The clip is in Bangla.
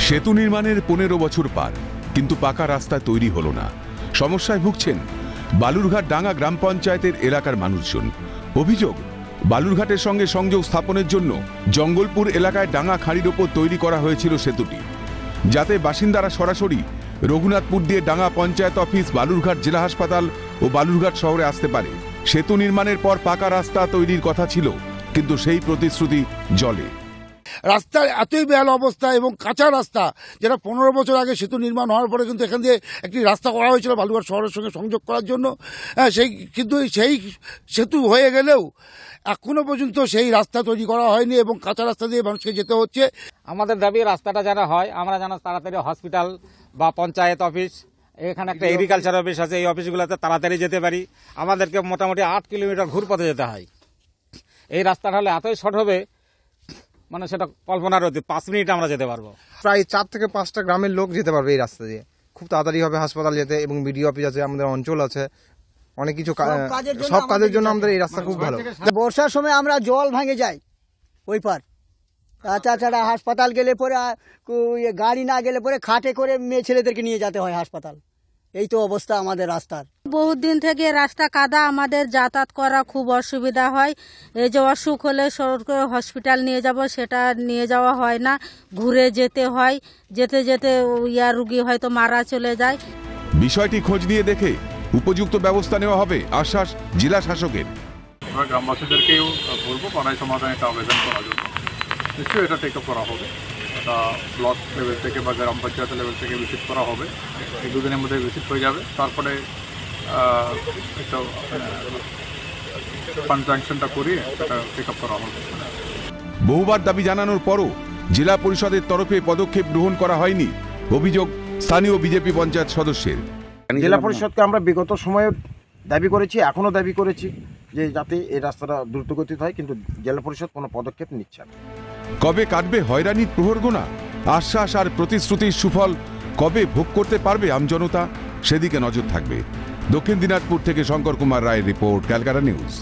সেতু নির্মাণের 15 বছর পার, কিন্তু পাকা রাস্তা তৈরি হলো না। সমস্যায় ভুগছেন বালুরঘাট ডাঙ্গা গ্রাম পঞ্চায়েতের এলাকার মানুষজন। অভিযোগ, বালুরঘাটের সঙ্গে সংযোগ স্থাপনের জন্য জঙ্গলপুর এলাকায় ডাঙ্গা খাঁড়ির ওপর তৈরি করা হয়েছিল সেতুটি, যাতে বাসিন্দারা সরাসরি রঘুনাথপুর দিয়ে ডাঙ্গা পঞ্চায়েত অফিস, বালুরঘাট জেলা হাসপাতাল ও বালুরঘাট শহরে আসতে পারে। সেতু নির্মাণের পর পাকা রাস্তা তৈরির কথা ছিল, কিন্তু সেই প্রতিশ্রুতি জলে। রাস্তার এতই বেহাল অবস্থা এবং কাঁচা রাস্তা, যেটা 15 বছর আগে সেতু নির্মাণ হওয়ার পরে কিন্তু এখান দিয়ে একটি রাস্তা করা হয়েছিল বালুরঘাট শহরের সঙ্গে সংযোগ করার জন্য। কিন্তু সেই সেতু হয়ে গেলেও এখনো পর্যন্ত সেই রাস্তা তৈরি করা হয়নি এবং কাঁচা রাস্তা দিয়ে মানুষকে যেতে হচ্ছে। আমাদের দাবি রাস্তাটা যেন হয়, আমরা যেন তাড়াতাড়ি হসপিটাল বা পঞ্চায়েত অফিস, এখানে একটা এগ্রিকালচার অফিস আছে, এই অফিসগুলোতে তাড়াতাড়ি যেতে পারি। আমাদেরকে মোটামুটি 8 কিলোমিটার ঘুরপথে যেতে হয়। এই রাস্তাটা হলে এতই শর্ট হবে, মানে সেটা কল্পনার অতীত। 5 মিনিটে আমরা যেতে পারবো। প্রায় 4 থেকে 5টা গ্রামের লোক যেতে পারবে এই রাস্তা দিয়ে, খুব তাড়াতাড়ি হবে হাসপাতাল যেতে, এবং বিডিও অফিস আছে, আমাদের অঞ্চল আছে, অনেক কিছু সব কাজের জন্য আমাদের এই রাস্তা খুব ভালো। বর্ষার সময় আমরা জল ভাঙে যাই ওই পার, তাছাড়া হাসপাতাল গেলে পরে গাড়ি না গেলে পরে খাটে করে মেয়ে ছেলেদেরকে নিয়ে যেতে হয় হাসপাতাল। এই তো অবস্থা আমাদের রাস্তার। বহুত দিন থেকে রাস্তা কাদা, আমাদের যাতায়াত করা খুব অসুবিধা হয়। এই যে অসুখ হলে সরকারি হসপিটাল নিয়ে যাব, সেটা নিয়ে যাওয়া হয় না, ঘুরে যেতে হয়। যেতে যেতে রুগী হয়তো মারা চলে যায়। বিষয়টি খোঁজ নিয়ে দেখে উপযুক্ত ব্যবস্থা নেওয়া হবে আশ্বাস জেলা শাসকের। আমরা গ্রামবাসীদেরকেও বলবো পাড়ায় সমাধানে একটা আবেদন করার জন্য। নিশ্চয়ই এটা টেক আপ করা হবে, এটা ব্লক লেভেল থেকে বা গ্রাম পঞ্চায়েত লেভেল থেকে ভিজিট করা হবে। এই 2 দিনের মধ্যে ভিজিট হয়ে যাবে, তারপরে একটা কনজাংশনটা করিয়ে এটা টেক আপ করা হবে। বহুবার দাবি জানানোর পরও জেলা পরিষদের তরফে পদক্ষেপ গ্রহণ করা হয়নি, অভিযোগ স্থানীয় বিজেপি পঞ্চায়েত সদস্যের। জেলা পরিষদকে আমরা বিগত সময়ে দাবি করেছি, এখনও দাবি করেছি যে যাতে এই রাস্তাটা দ্রুতগতিতে হয়, কিন্তু জেলা পরিষদ কোনো পদক্ষেপ নিচ্ছে না। কবে কাটবে হয়রানির প্রহরগোনা? আশ্বাস আর প্রতিশ্রুতির সুফল কবে ভোগ করতে পারবে আমজনতা? সেদিকে নজর থাকবে। দক্ষিণ দিনাজপুর থেকে শঙ্কর কুমার রায়ের রিপোর্ট, ক্যালকাটা নিউজ।